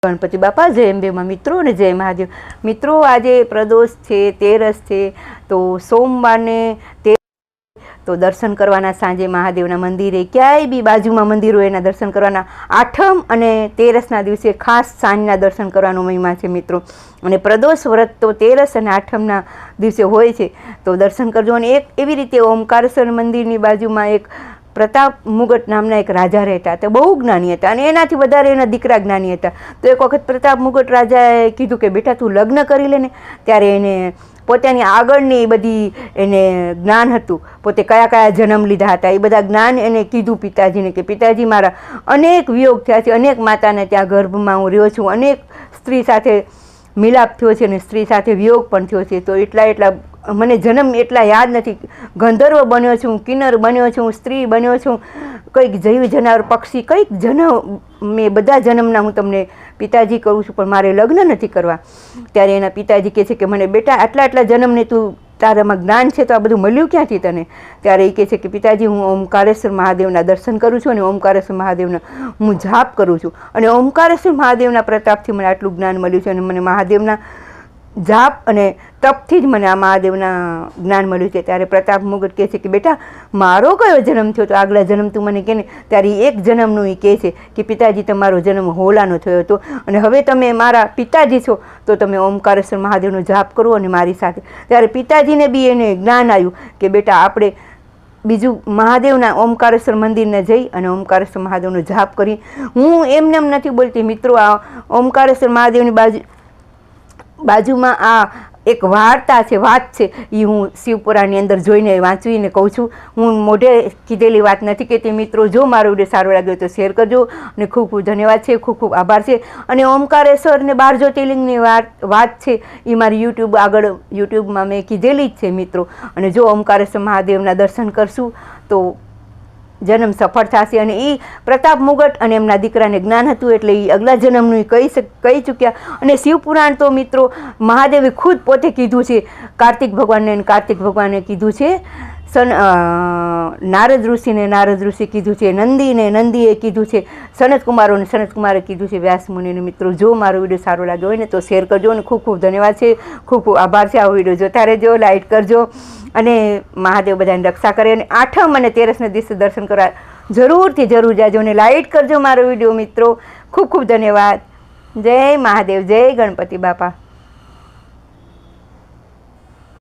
ગણપતિ બાપા જય અંબેમાં મિત્રો અને જય મહાદેવ મિત્રો, આજે પ્રદોષ છે, તેરસ છે, તો સોમવારને તો દર્શન કરવાના સાંજે મહાદેવના મંદિરે, ક્યાંય બી બાજુમાં મંદિર હોય એના દર્શન કરવાના. આઠમ અને તેરસના દિવસે ખાસ સાંજના દર્શન કરવાનો મહિમા છે મિત્રો. અને પ્રદોષ વ્રત તો તેરસ અને આઠમના દિવસે હોય છે, તો દર્શન કરજો. અને એક એવી રીતે ઓમકારેશ્વર મંદિરની બાજુમાં એક પ્રતાપ મુગટ નામના એક રાજા રહેતા હતા. બહુ જ્ઞાની હતા અને એનાથી વધારે એના દીકરા જ્ઞાની હતા. તો એક વખત પ્રતાપ મુગટ રાજાએ કીધું કે બેટા તું લગ્ન કરી લે ને. ત્યારે એને પોતાની આગળની બધી એને જ્ઞાન હતું, પોતે કયા કયા જન્મ લીધા હતા એ બધા જ્ઞાન એને કીધું પિતાજીને કે પિતાજી મારા અનેક વિયોગ થયા છે, અનેક માતાને ત્યાં ગર્ભમાં હું રહ્યો છું, અનેક સ્ત્રી સાથે મિલાપ થયો છે અને સ્ત્રી સાથે વિયોગ પણ થયો છે. તો એટલા મને જન્મ એટલા યાદ નથી. ગંધર્વ બન્યો છું, કિન્નર બન્યો છું, સ્ત્રી બન્યો છું, કંઈક જૈવ જનાવર પક્ષી, કંઈક જન્મ મેં બધા જન્મના હું તમને પિતાજી કહું છું, પણ મારે લગ્ન નથી કરવા. ત્યારે એના પિતાજી કહે છે કે મને બેટા આટલા જન્મને તું તારામાં જ્ઞાન છે તો આ બધું મળ્યું ક્યાંથી તને? ત્યારે એ કહે છે કે પિતાજી હું ઓમકારેશ્વર મહાદેવના દર્શન કરું છું અને ઓમકારેશ્વર મહાદેવના હું જાપ કરું છું અને ઓમકારેશ્વર મહાદેવના પ્રતાપથી મને આટલું જ્ઞાન મળ્યું છે અને મને મહાદેવના જાપ અને તપથી જ મને આ મહાદેવના જ્ઞાન મળ્યું છે. ત્યારે પ્રતાપ મુગટ કહે છે કે બેટા મારો કયો જન્મ થયો તો આગલા જન્મ તું મને કહે ને. ત્યારે એક જન્મનું એ કહે છે કે પિતાજી તમારો જન્મ હોલાનો થયો હતો અને હવે તમે મારા પિતાજી છો તો તમે ઓમકારેશ્વર મહાદેવનો જાપ કરો અને મારી સાથે. ત્યારે પિતાજીને બી એને જ્ઞાન આવ્યું કે બેટા આપણે બીજું મહાદેવના ઓમકારેશ્વર મંદિરને જઈ અને ઓમકારેશ્વર મહાદેવનો જાપ કરી. હું એમને નથી બોલતી મિત્રો, આ ઓમકારેશ્વર મહાદેવની બાજુમાં આ એક વાર્તા છે, વાત છે, એ હું શિવપુરાણની અંદર જોઈને વાંચીને કહું છું. હું મોઢે કીધેલી વાત નથી કહેતી મિત્રો. જો મારો વિડીયો સારો લાગ્યો તો શેર કરજો અને ખૂબ ખૂબ ધન્યવાદ છે, ખૂબ ખૂબ આભાર છે. અને ઓમકારેશ્વર ને 12 જ્યોતિર્લિંગની વાત છે એ મારી યુટ્યુબમાં મેં કીધેલી જ છે મિત્રો. અને જો ઓમકારેશ્વર મહાદેવના દર્શન કરશું તો જન્મ સફળ થશે. અને એ પ્રતાપ મુગટ અને એમના દીકરાને જ્ઞાન હતું એટલે એ અગલા જન્મનું કહી ચૂક્યા. અને શિવપુરાણ તો મિત્રો મહાદેવે ખુદ પોતે કીધું છે. કાર્તિક ભગવાને કીધું છે, નારદ ઋષિ કીધું છે, નંદીએ કીધું છે, સનત કુમારે કીધું છે, વ્યાસ મુનિને. મિત્રો જો મારો વિડીયો સારો લાગ્યો હોય ને તો શેર કરજો અને ખૂબ ખૂબ ધન્યવાદ છે, ખૂબ ખૂબ આભાર છે. આવો વિડીયો જોતા રહેજો, લાઈક કરજો અને મહાદેવ બધાની રક્ષા કરે. અને આઠમ અને તેરસના દિવસે દર્શન કરવા જરૂર જાજો અને લાઈક કરજો મારો વિડીયો મિત્રો. ખૂબ ખૂબ ધન્યવાદ. જય મહાદેવ, જય ગણપતિ બાપા.